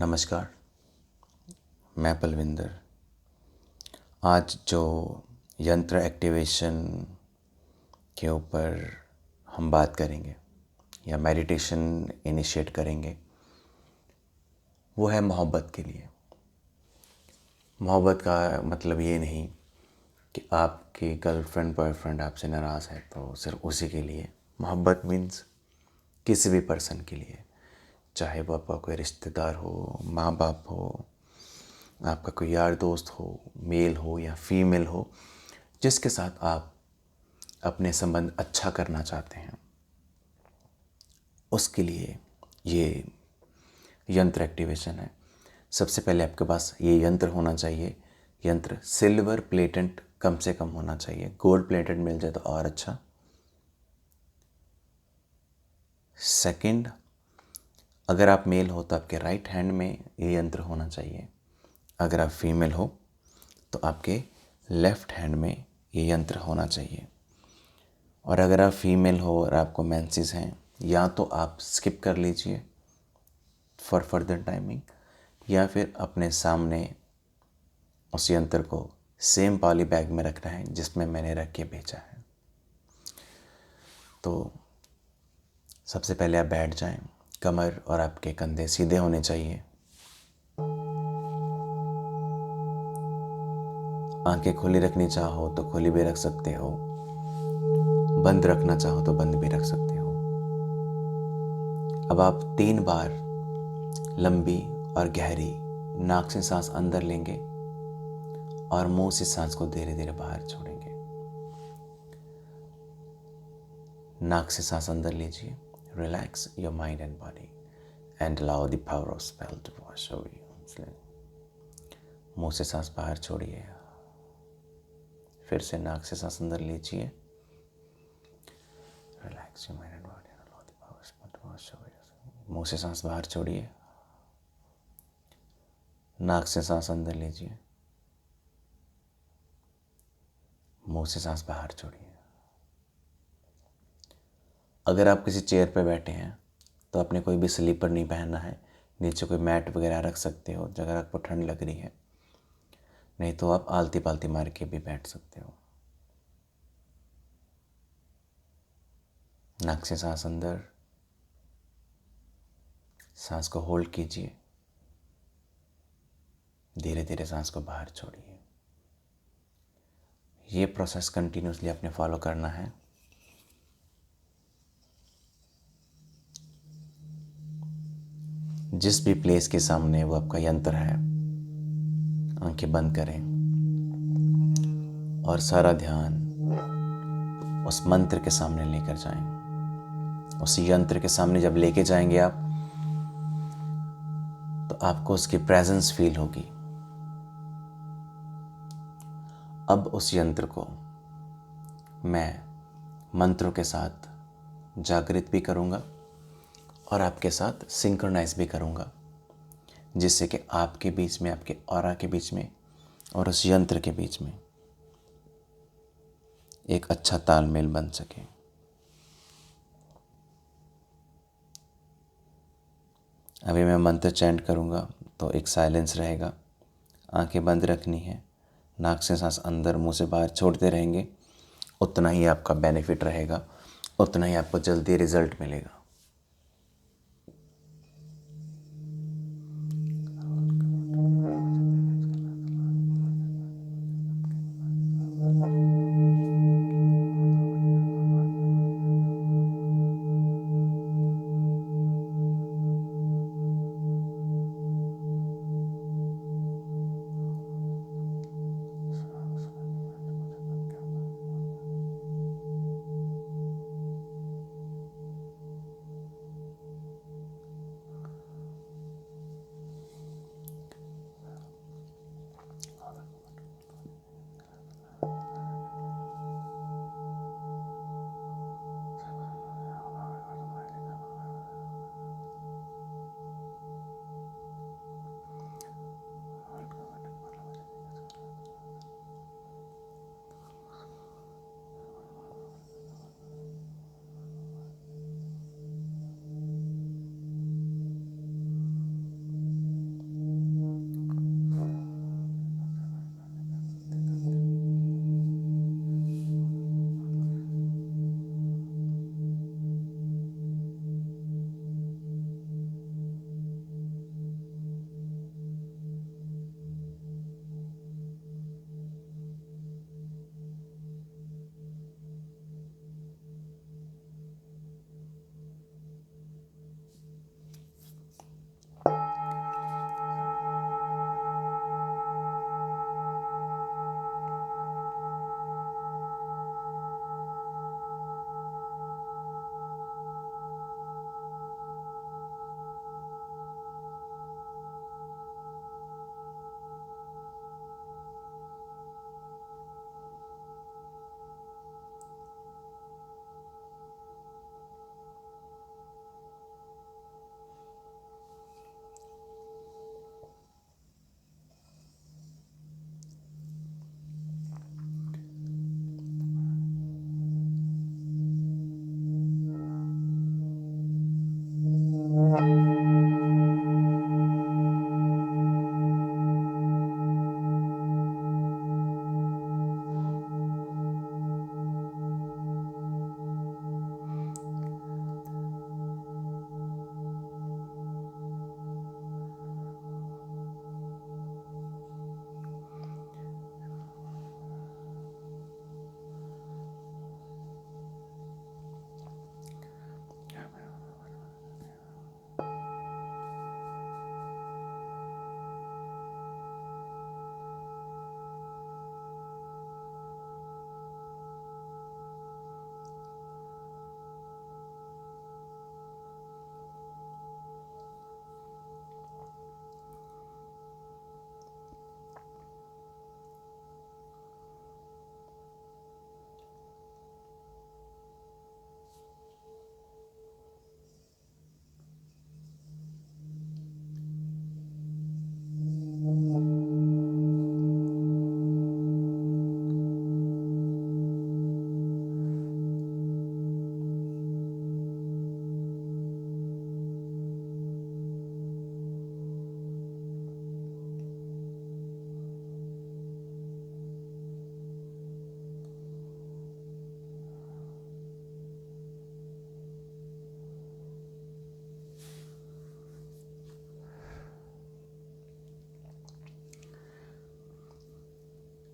नमस्कार। मैं पलविंदर। आज जो यंत्र एक्टिवेशन के ऊपर हम बात करेंगे या मेडिटेशन इनिशिएट करेंगे वो है मोहब्बत के लिए। मोहब्बत का मतलब ये नहीं कि आपकी गर्लफ्रेंड बॉयफ्रेंड आपसे नाराज़ है तो सिर्फ उसी के लिए। मोहब्बत मीन्स किसी भी पर्सन के लिए, चाहे वो आपका कोई रिश्तेदार हो, माँ बाप हो, आपका कोई यार दोस्त हो, मेल हो या फीमेल हो, जिसके साथ आप अपने संबंध अच्छा करना चाहते हैं, उसके लिए ये यंत्र एक्टिवेशन है। सबसे पहले आपके पास ये यंत्र होना चाहिए। यंत्र सिल्वर प्लेटेड कम से कम होना चाहिए। गोल्ड प्लेटेड मिल जाए तो और अच्छा। सेकंड, अगर आप मेल हो तो आपके राइट हैंड में ये यंत्र होना चाहिए। अगर आप फीमेल हो तो आपके लेफ्ट हैंड में ये यंत्र होना चाहिए। और अगर आप फीमेल हो और आपको मेंसेस हैं, या तो आप स्किप कर लीजिए फॉर फर्दर टाइमिंग, या फिर अपने सामने उस यंत्र को सेम पॉली बैग में रखना है जिसमें मैंने रख के भेजा है। तो सबसे पहले आप बैठ जाएं। कमर और आपके कंधे सीधे होने चाहिए। आंखें खुली रखनी चाहो तो खुली भी रख सकते हो, बंद रखना चाहो तो बंद भी रख सकते हो। अब आप 3 बार लंबी और गहरी नाक से सांस अंदर लेंगे और मुंह से सांस को धीरे धीरे बाहर छोड़ेंगे। नाक से सांस अंदर लीजिए। Relax your mind and body and allow the power of spell to wash over you. मुंह से सांस बाहर छोड़िए। फिर से नाक से सांस अंदर लीजिए। Relax your mind and body and allow the power of spell to wash over you. मुंह से सांस बाहर छोड़िए। नाक से सांस अंदर लीजिए। मुंह से सांस बाहर छोड़िए। अगर आप किसी चेयर पर बैठे हैं तो आपने कोई भी स्लीपर नहीं पहनना है। नीचे कोई मैट वगैरह रख सकते हो अगर आपको ठंड लग रही है, नहीं तो आप आलती पालती मार के भी बैठ सकते हो। नाक से सांस अंदर, सांस को होल्ड कीजिए। धीरे धीरे सांस को बाहर छोड़िए। ये प्रोसेस कंटिन्यूसली आपने फॉलो करना है। जिस भी प्लेस के सामने वो आपका यंत्र है, आंखें बंद करें और सारा ध्यान उस मंत्र के सामने लेकर जाएं। उस यंत्र के सामने जब लेके जाएंगे आप, तो आपको उसकी प्रेजेंस फील होगी। अब उस यंत्र को मैं मंत्रों के साथ जागृत भी करूँगा और आपके साथ सिंक्रोनाइज भी करूँगा, जिससे कि आपके बीच में, आपके ऑरा के बीच में और उस यंत्र के बीच में एक अच्छा तालमेल बन सके। अभी मैं मंत्र चैंट करूँगा तो एक साइलेंस रहेगा। आंखें बंद रखनी है। नाक से सांस अंदर, मुंह से बाहर छोड़ते रहेंगे। उतना ही आपका बेनिफिट रहेगा, उतना ही आपको जल्दी रिजल्ट मिलेगा।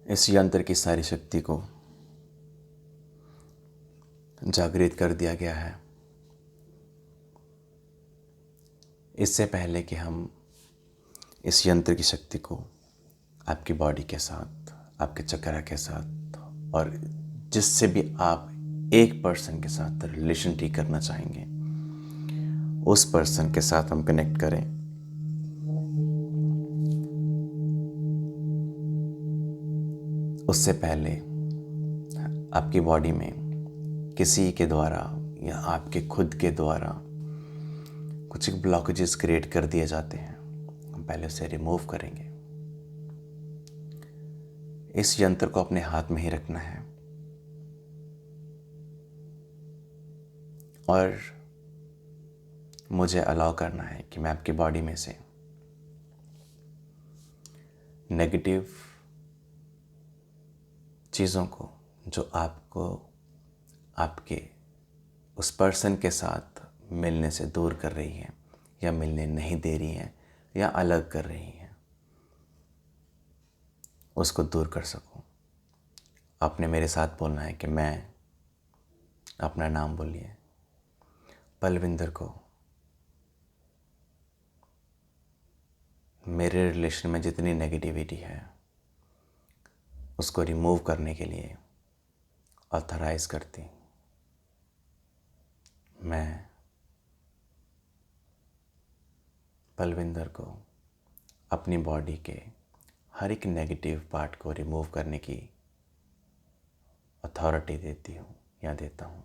इस यंत्र की सारी शक्ति को जागृत कर दिया गया है। इससे पहले कि हम इस यंत्र की शक्ति को आपकी बॉडी के साथ, आपके चक्रा के साथ और जिससे भी आप एक पर्सन के साथ रिलेशन ठीक करना चाहेंगे उस पर्सन के साथ हम कनेक्ट करें, उससे पहले आपकी बॉडी में किसी के द्वारा या आपके खुद के द्वारा कुछ ब्लॉकेजेस क्रिएट कर दिए जाते हैं, हम पहले उसे रिमूव करेंगे। इस यंत्र को अपने हाथ में ही रखना है और मुझे अलाउ करना है कि मैं आपकी बॉडी में से नेगेटिव चीज़ों को जो आपको आपके उस पर्सन के साथ मिलने से दूर कर रही है या मिलने नहीं दे रही हैं या अलग कर रही हैं, उसको दूर कर सकूं। आपने मेरे साथ बोलना है कि मैं, अपना नाम बोलिए, पलविंदर को मेरे रिलेशन में जितनी नेगेटिविटी है उसको रिमूव करने के लिए ऑथराइज करती। मैं पलविंदर को अपनी बॉडी के हर एक नेगेटिव पार्ट को रिमूव करने की अथॉरिटी देती हूँ या देता हूँ।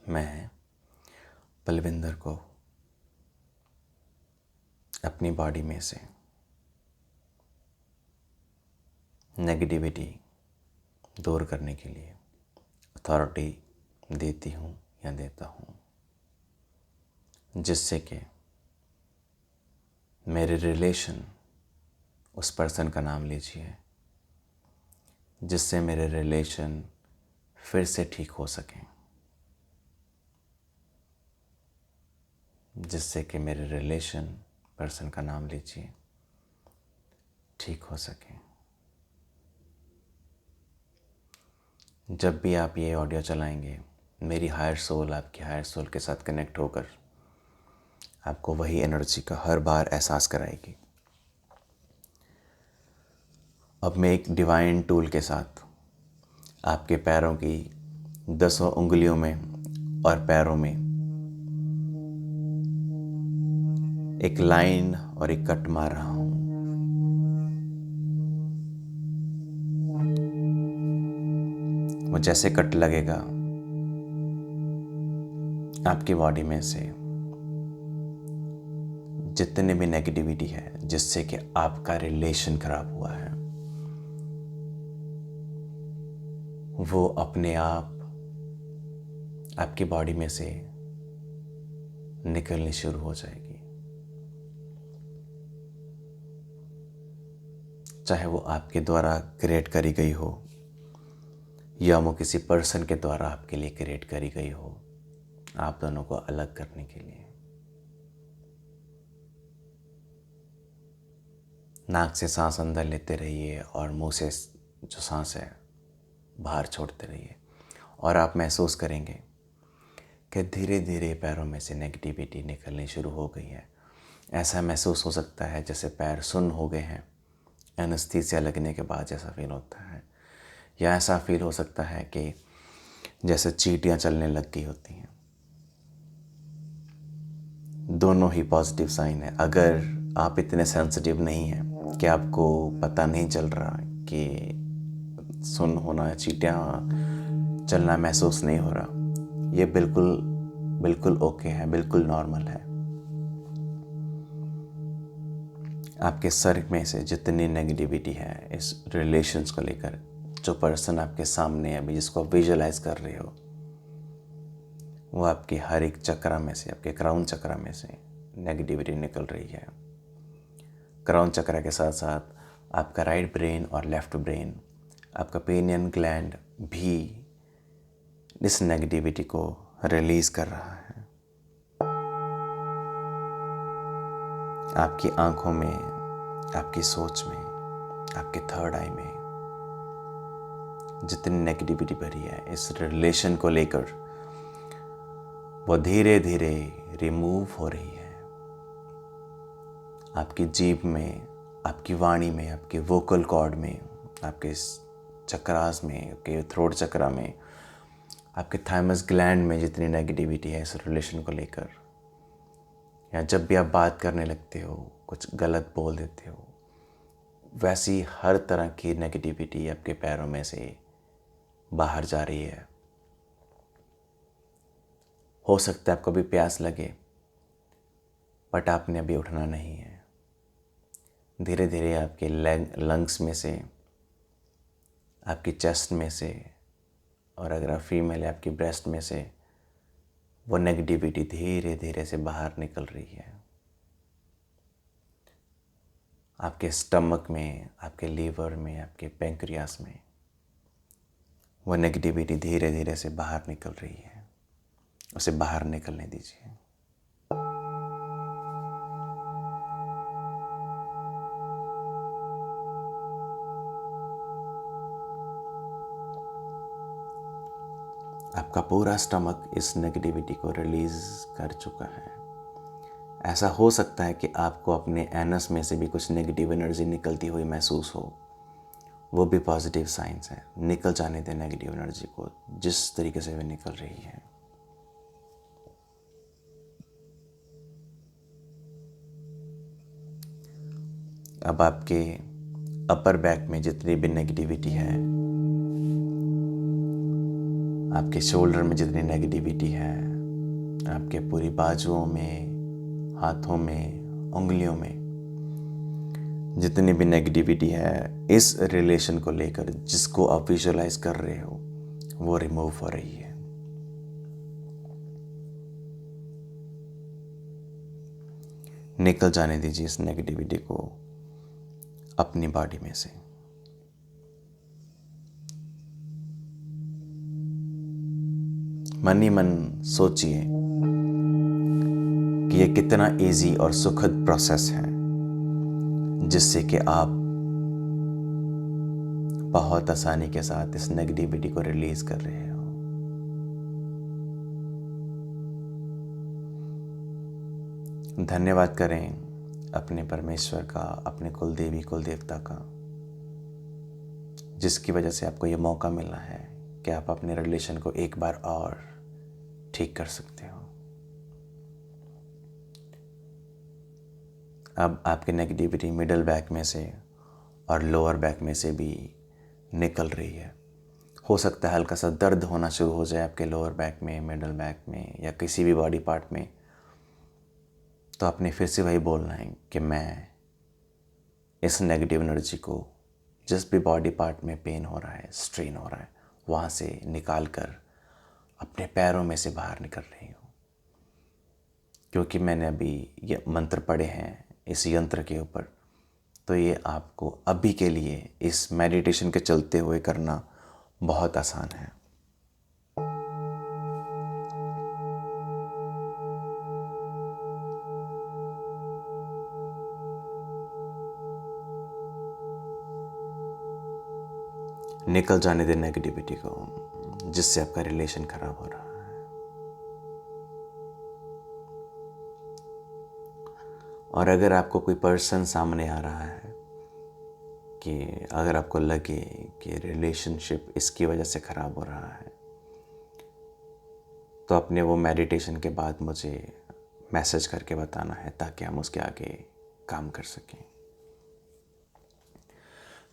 मैं पलविंदर को अपनी बॉडी में से नेगेटिविटी दूर करने के लिए अथॉरिटी देती हूँ या देता हूँ, जिससे कि मेरे रिलेशन, उस पर्सन का नाम लीजिए, जिससे मेरे रिलेशन फिर से ठीक हो सकें, जिससे कि मेरे रिलेशन, पर्सन का नाम लीजिए, ठीक हो सकें। जब भी आप ये ऑडियो चलाएंगे मेरी हायर सोल आपकी हायर सोल के साथ कनेक्ट होकर आपको वही एनर्जी का हर बार एहसास कराएगी। अब मैं एक डिवाइन टूल के साथ आपके पैरों की 10 उंगलियों में और पैरों में एक लाइन और एक कट मार रहा हूं। वो जैसे कट लगेगा आपकी बॉडी में से जितने भी नेगेटिविटी है जिससे कि आपका रिलेशन खराब हुआ है वो अपने आप आपकी बॉडी में से निकलनी शुरू हो जाएगी। चाहे वो आपके द्वारा क्रिएट करी गई हो या वो किसी पर्सन के द्वारा आपके लिए क्रिएट करी गई हो, आप दोनों को अलग करने के लिए। नाक से सांस अंदर लेते रहिए और मुंह से जो सांस है बाहर छोड़ते रहिए और आप महसूस करेंगे कि धीरे धीरे पैरों में से नेगेटिविटी निकलनी शुरू हो गई है। ऐसा महसूस हो सकता है जैसे पैर सुन्न हो गए हैं, एनेस्थीसिया लगने के बाद जैसा फील होता है, या ऐसा फील हो सकता है कि जैसे चींटियां चलने लग गई होती हैं। दोनों ही पॉजिटिव साइन है। अगर आप इतने सेंसिटिव नहीं हैं कि आपको पता नहीं चल रहा कि सुन्न होना, चींटियां चलना महसूस नहीं हो रहा, ये बिल्कुल बिल्कुल ओके है, बिल्कुल नॉर्मल है। आपके सर में से जितनी नेगेटिविटी है इस रिलेशंस को लेकर, जो पर्सन आपके सामने है अभी जिसको आप विजुअलाइज कर रहे हो, वो आपके हर एक चक्रा में से, आपके क्राउन चक्रा में से नेगेटिविटी निकल रही है। क्राउन चक्रा के साथ साथ आपका राइट ब्रेन और लेफ्ट ब्रेन, आपका पेनियन ग्लैंड भी इस नेगेटिविटी को रिलीज कर रहा है। आपकी आंखों में, आपकी सोच में, आपके थर्ड आई में जितनी नेगेटिविटी भरी है इस रिलेशन को लेकर, वो धीरे धीरे रिमूव हो रही है। आपकी जीभ में, आपकी वाणी में, आपके वोकल कॉर्ड में, आपके चक्रास में, आपके थ्रोट चक्रा में, आपके थाइमस ग्लैंड में जितनी नेगेटिविटी है इस रिलेशन को लेकर, या जब भी आप बात करने लगते हो कुछ गलत बोल देते हो, वैसी हर तरह की नेगेटिविटी आपके पैरों में से बाहर जा रही है। हो सकता है आपको भी प्यास लगे, बट आपने अभी उठना नहीं है। धीरे धीरे आपके लंग्स में से, आपकी चेस्ट में से, और अगर आप फीमेल है आपकी ब्रेस्ट में से वो नेगेटिविटी धीरे धीरे से बाहर निकल रही है। आपके स्टमक में, आपके लीवर में, आपके पैंक्रियास में वो नेगेटिविटी धीरे धीरे से बाहर निकल रही है। उसे बाहर निकलने दीजिए। आपका पूरा स्टमक इस नेगेटिविटी को रिलीज कर चुका है। ऐसा हो सकता है कि आपको अपने एनस में से भी कुछ नेगेटिव एनर्जी निकलती हुई महसूस हो, वो भी पॉजिटिव साइंस है। निकल जाने दें नेगेटिव एनर्जी को जिस तरीके से वे निकल रही है। अब आपके अपर बैक में जितनी भी नेगेटिविटी है, आपके शोल्डर में जितनी नेगेटिविटी है, आपके पूरी बाजुओं में, हाथों में, उंगलियों में जितनी भी नेगेटिविटी है इस रिलेशन को लेकर, जिसको आप विजुअलाइज कर रहे हो, वो रिमूव हो रही है। निकल जाने दीजिए इस नेगेटिविटी को अपनी बॉडी में से। मन ही मन सोचिए कि ये कितना इजी और सुखद प्रोसेस है जिससे कि आप बहुत आसानी के साथ इस नेगेटिविटी को रिलीज कर रहे हो। धन्यवाद करें अपने परमेश्वर का, अपने कुल देवी कुल देवता का, जिसकी वजह से आपको ये मौका मिला है कि आप अपने रिलेशन को एक बार और ठीक कर सकते हो। अब आपकी नेगेटिविटी मिडल बैक में से और लोअर बैक में से भी निकल रही है। हो सकता है हल्का सा दर्द होना शुरू हो जाए आपके लोअर बैक में, मिडल बैक में, या किसी भी बॉडी पार्ट में। तो आपने फिर से वही बोलना है कि मैं इस नेगेटिव एनर्जी को, जिस भी बॉडी पार्ट में पेन हो रहा है, स्ट्रेन हो रहा है, वहाँ से निकाल कर अपने पैरों में से बाहर निकल रही हूँ। क्योंकि मैंने अभी ये मंत्र पढ़े हैं इस यंत्र के ऊपर, तो ये आपको अभी के लिए इस मेडिटेशन के चलते हुए करना बहुत आसान है। निकल जाने दे नेगेटिविटी को जिससे आपका रिलेशन खराब हो रहा है। और अगर आपको कोई पर्सन सामने आ रहा है कि अगर आपको लगे कि रिलेशनशिप इसकी वजह से ख़राब हो रहा है, तो अपने वो मेडिटेशन के बाद मुझे मैसेज करके बताना है ताकि हम उसके आगे काम कर सकें।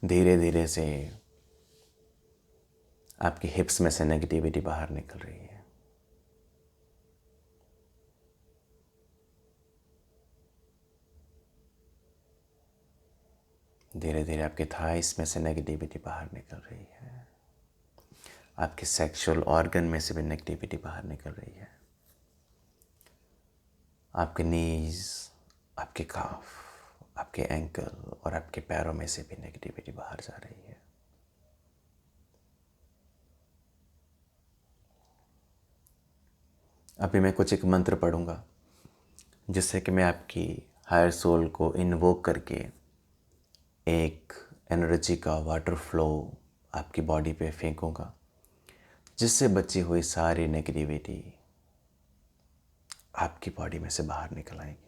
धीरे धीरे से आपकी हिप्स में से नेगेटिविटी बाहर निकल रही है। धीरे धीरे आपके थाइस में से नेगेटिविटी बाहर निकल रही है। आपके सेक्सुअल ऑर्गन में से भी नेगेटिविटी बाहर निकल रही है। आपके नीज, आपके काफ, आपके एंकल और आपके पैरों में से भी नेगेटिविटी बाहर जा रही है। अभी मैं कुछ एक मंत्र पढ़ूंगा जिससे कि मैं आपकी हायर सोल को इन्वोक करके एक एनर्जी का वाटर फ्लो आपकी बॉडी पे फेंकूंगा, जिससे बची हुई सारी नेगेटिविटी आपकी बॉडी में से बाहर निकल आएगी।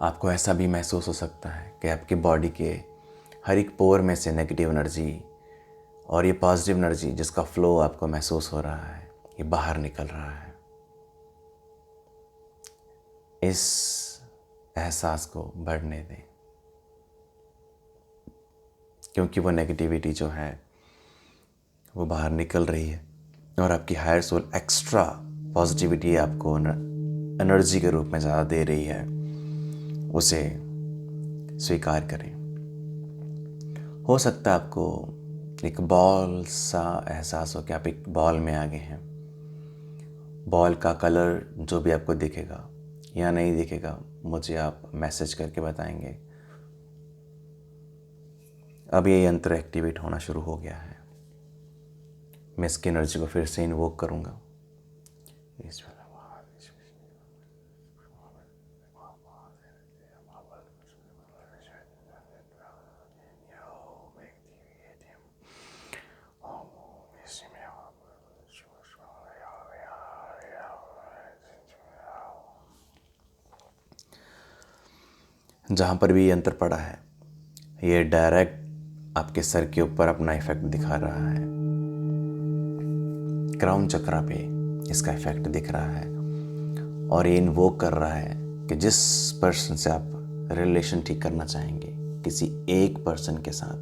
आपको ऐसा भी महसूस हो सकता है कि आपकी बॉडी के हर एक पोर में से नेगेटिव एनर्जी और ये पॉजिटिव एनर्जी जिसका फ्लो आपको महसूस हो रहा है, ये बाहर निकल रहा है। इस एहसास को बढ़ने दें, क्योंकि वो नेगेटिविटी जो है वो बाहर निकल रही है और आपकी हायर सोल एक्स्ट्रा पॉजिटिविटी आपको एनर्जी के रूप में ज़्यादा दे रही है। उसे स्वीकार करें। हो सकता है आपको एक बॉल सा एहसास हो कि आप एक बॉल में आ गए हैं। बॉल का कलर जो भी आपको दिखेगा या नहीं दिखेगा, मुझे आप मैसेज करके बताएंगे। अब ये यंत्र एक्टिवेट होना शुरू हो गया है। मैं इसकी एनर्जी को फिर से इन्वोक करूँगा। जहाँ पर भी यंत्र पड़ा है, ये डायरेक्ट आपके सर के ऊपर अपना इफेक्ट दिखा रहा है। क्राउन चक्रा पे इसका इफेक्ट दिख रहा है और ये इन्वोक कर रहा है कि जिस पर्सन से आप रिलेशन ठीक करना चाहेंगे, किसी एक पर्सन के साथ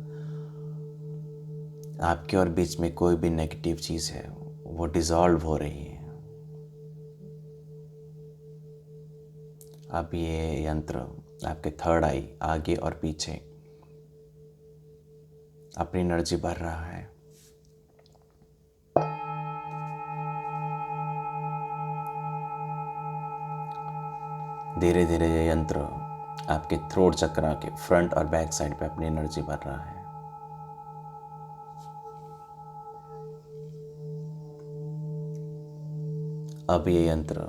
आपके और बीच में कोई भी नेगेटिव चीज़ है वो डिसॉल्व हो रही है। अब ये यंत्र आपके थर्ड आई, आगे और पीछे अपनी एनर्जी भर रहा है। धीरे धीरे ये यंत्र आपके थ्रोट चक्रा के फ्रंट और बैक साइड पे अपनी एनर्जी भर रहा है। अब ये यंत्र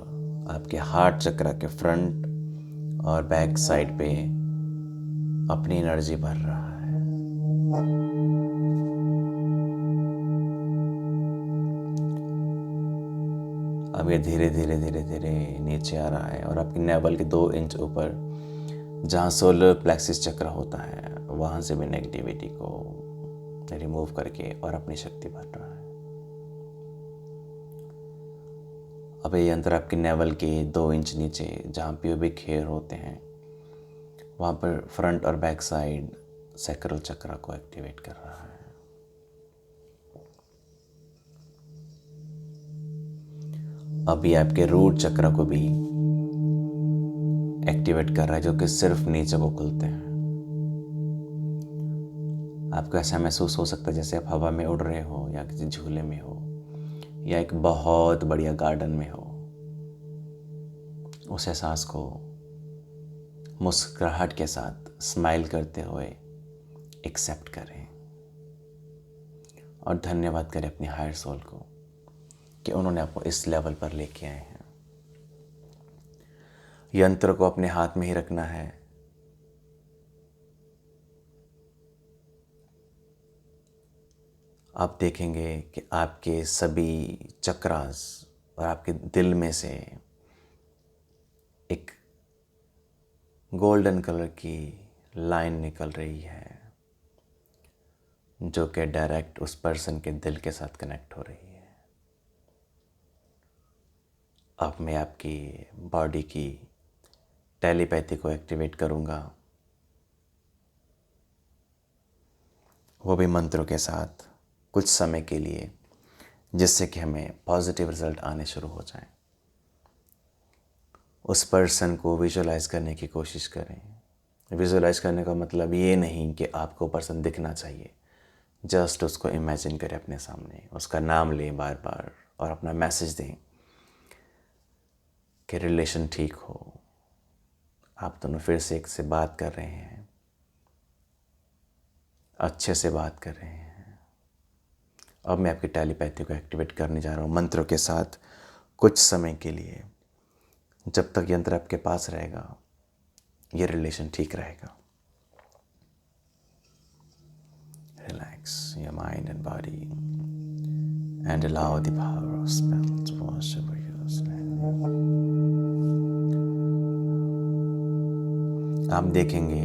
आपके हार्ट चक्रा के फ्रंट और बैक साइड पे अपनी एनर्जी भर रहा है। अब ये धीरे धीरे धीरे धीरे नीचे आ रहा है और आपकी नेवल के 2 इंच ऊपर जहाँ सोलर प्लेक्सिस चक्र होता है, वहाँ से भी नेगेटिविटी को रिमूव करके और अपनी शक्ति भर रहा है। अब ये यंत्र आपके नेवल के 2 इंच नीचे जहाँ प्यूबिक हेयर होते हैं, वहाँ पर फ्रंट और बैक साइड सैक्रल चक्र को एक्टिवेट कर रहा है। अब ये आपके रूट चक्र को भी एक्टिवेट कर रहा है, जो कि सिर्फ नीचे को खुलते हैं। आपको ऐसा महसूस हो सकता है जैसे आप हवा में उड़ रहे हो या किसी झूले में हो या एक बहुत बढ़िया गार्डन में हो। उस एहसास को मुस्कुराहट के साथ स्माइल करते हुए एक्सेप्ट करें और धन्यवाद करें अपनी हायर सोल को कि उन्होंने आपको इस लेवल पर लेके आए हैं। यंत्र को अपने हाथ में ही रखना है। आप देखेंगे कि आपके सभी चक्रास और आपके दिल में से एक गोल्डन कलर की लाइन निकल रही है, जो कि डायरेक्ट उस पर्सन के दिल के साथ कनेक्ट हो रही है। अब मैं आपकी बॉडी की टेलीपैथी को एक्टिवेट करूँगा, वो भी मंत्रों के साथ कुछ समय के लिए, जिससे कि हमें पॉजिटिव रिजल्ट आने शुरू हो जाएं। उस पर्सन को विजुअलाइज करने की कोशिश करें। विजुअलाइज करने का मतलब ये नहीं कि आपको पर्सन दिखना चाहिए, जस्ट उसको इमेजिन करें अपने सामने, उसका नाम लें बार बार और अपना मैसेज दें कि रिलेशन ठीक हो, आप दोनों फिर से एक से बात कर रहे हैं, अच्छे से बात कर रहे हैं। अब मैं आपकी टेलीपैथी को एक्टिवेट करने जा रहा हूँ मंत्रों के साथ कुछ समय के लिए। जब तक यंत्र आपके पास रहेगा ये रिलेशन ठीक रहेगा। Relax your mind and body and allow the power of spell to wash over you slowly. आप देखेंगे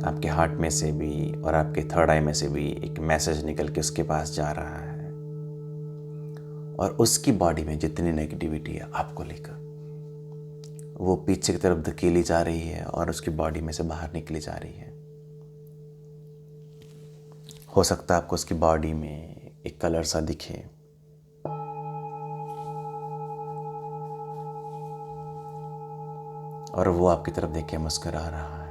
आपके हार्ट में से भी और आपके थर्ड आई में से भी एक मैसेज निकल के उसके पास जा रहा है, और उसकी बॉडी में जितनी नेगेटिविटी है आपको लेकर, वो पीछे की तरफ धकेली जा रही है और उसकी बॉडी में से बाहर निकली जा रही है। हो सकता है आपको उसकी बॉडी में एक कलर सा दिखे, और वो आपकी तरफ देख के मुस्कुरा रहा है।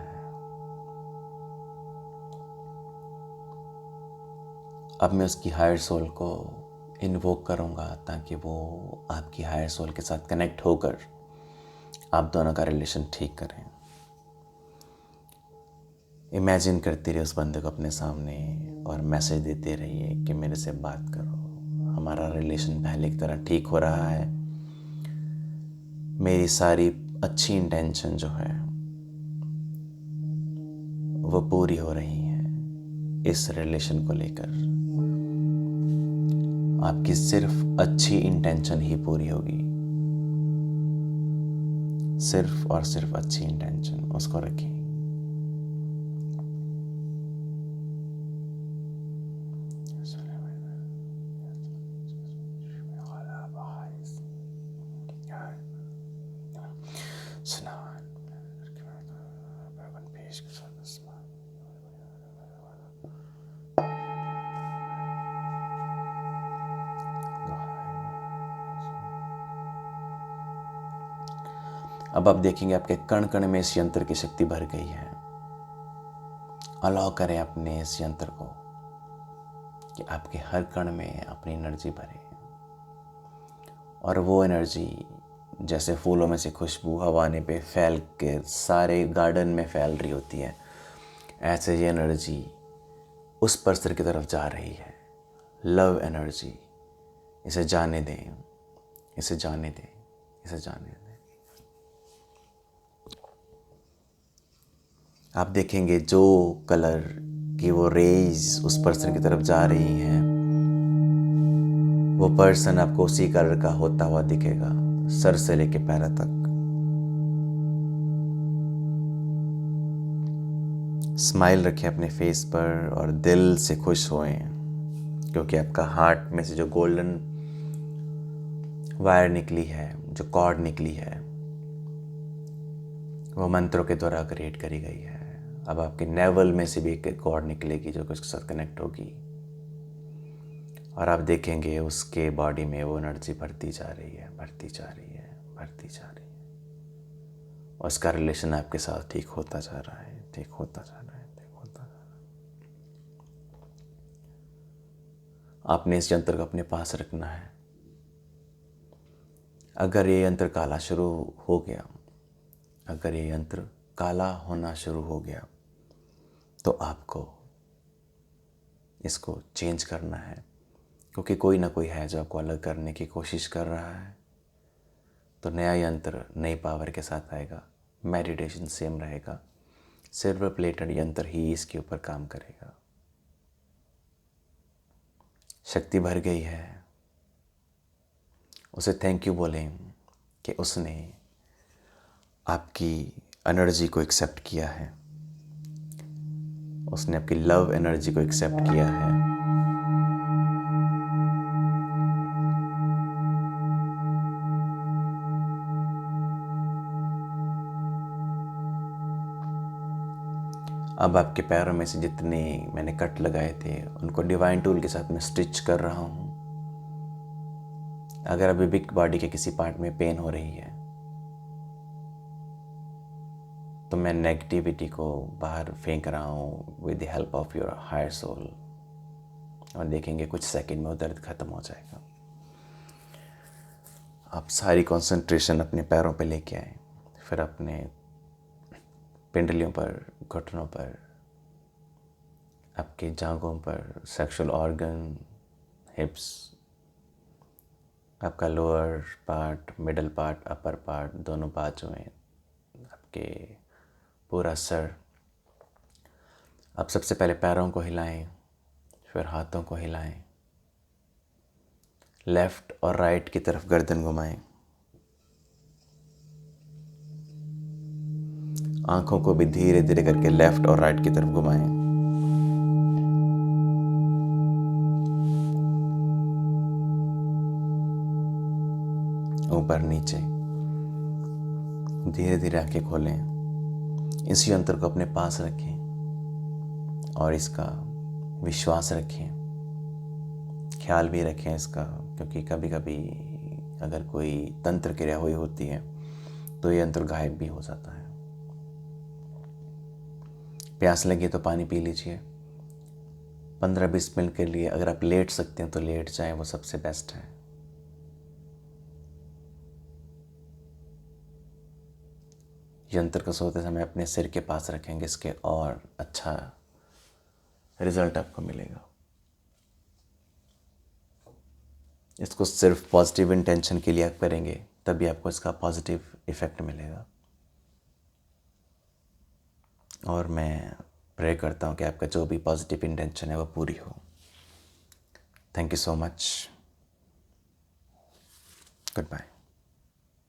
अब मैं उसकी हायर सोल को इन्वोक करूँगा ताकि वो आपकी हायर सोल के साथ कनेक्ट होकर आप दोनों का रिलेशन ठीक करें। इमेजिन करते रहिए उस बंदे को अपने सामने और मैसेज देते रहिए कि मेरे से बात करो, हमारा रिलेशन पहले की तरह ठीक हो रहा है। मेरी सारी अच्छी इंटेंशन जो है वो पूरी हो रही है इस रिलेशन को लेकर। आपकी सिर्फ अच्छी इंटेंशन ही पूरी होगी, सिर्फ और सिर्फ अच्छी इंटेंशन उसको रखिए। अब आप देखेंगे आपके कण कण में इस यंत्र की शक्ति भर गई है। अलाउ करें अपने इस यंत्र को कि आपके हर कण में अपनी एनर्जी भरे, और वो एनर्जी जैसे फूलों में से खुशबू हवाने पे फैल के सारे गार्डन में फैल रही होती है, ऐसे ये एनर्जी उस पर्सन की तरफ जा रही है। लव एनर्जी, इसे जाने दें, इसे जाने दें, इसे जाने दें। आप देखेंगे जो कलर की वो रेज उस पर्सन की तरफ जा रही हैं, वो पर्सन आपको उसी कलर का होता हुआ दिखेगा, सर से लेके पैर तक। स्माइल रखें अपने फेस पर और दिल से खुश होएं, क्योंकि आपका हार्ट में से जो गोल्डन वायर निकली है, जो कॉर्ड निकली है, वो मंत्रों के द्वारा क्रिएट करी गई है। अब आपके नेवल में से भी एक कॉर्ड निकलेगी जो कि उसके साथ कनेक्ट होगी, और आप देखेंगे उसके बॉडी में वो एनर्जी बढ़ती जा रही है, बढ़ती जा रही है, बढ़ती जा रही है। और उसका रिलेशन आपके साथ ठीक होता जा रहा है, ठीक होता जा रहा है, ठीक होता जा रहा है। आपने इस यंत्र को अपने पास रखना है। अगर ये यंत्र काला शुरू हो गया, अगर ये यंत्र काला होना शुरू हो गया, तो आपको इसको चेंज करना है, क्योंकि कोई ना कोई है जो आपको अलग करने की कोशिश कर रहा है। तो नया यंत्र नई पावर के साथ आएगा, मेडिटेशन सेम रहेगा, सिल्वर प्लेटेड यंत्र ही इसके ऊपर काम करेगा। शक्ति भर गई है, उसे थैंक यू बोलें कि उसने आपकी एनर्जी को एक्सेप्ट किया है। उसने आपकी लव एनर्जी को एक्सेप्ट किया है। अब आपके पैरों में से जितने मैंने कट लगाए थे उनको डिवाइन टूल के साथ मैं स्टिच कर रहा हूँ। अगर अभी भी बॉडी के किसी पार्ट में पेन हो रही है तो मैं नेगेटिविटी को बाहर फेंक रहा हूँ with the help of your higher soul, और देखेंगे कुछ सेकंड में वो दर्द खत्म हो जाएगा। आप सारी कंसंट्रेशन अपने पैरों पे लेके आए, फिर अपने पिंडलियों पर, घुटनों पर, आपके जांघों पर, सेक्सुअल ऑर्गन, हिप्स, आपका lower part, middle part, upper part, दोनों बाजुएं, आपके पूरा सर। आप सबसे पहले पैरों को हिलाएं, फिर हाथों को हिलाएं, लेफ्ट और राइट की तरफ गर्दन घुमाएं, आंखों को भी धीरे धीरे करके लेफ्ट और राइट की तरफ घुमाएं। ऊपर नीचे धीरे धीरे आंखें खोलें। इस यंत्र को अपने पास रखें और इसका विश्वास रखें, ख्याल भी रखें इसका, क्योंकि कभी कभी अगर कोई तंत्र क्रिया हुई होती है तो ये यंत्र गायब भी हो जाता है। प्यास लगी तो पानी पी लीजिए। 15-20 मिनट के लिए अगर आप लेट सकते हैं तो लेट जाएं, वो सबसे बेस्ट है। यंत्र को सोते समय अपने सिर के पास रखेंगे, इसके और अच्छा रिजल्ट आपको मिलेगा। इसको सिर्फ पॉजिटिव इंटेंशन के लिए आप करेंगे, तभी आपको इसका पॉजिटिव इफ़ेक्ट मिलेगा। और मैं प्रे करता हूँ कि आपका जो भी पॉजिटिव इंटेंशन है वो पूरी हो। Thank you so much. Good bye.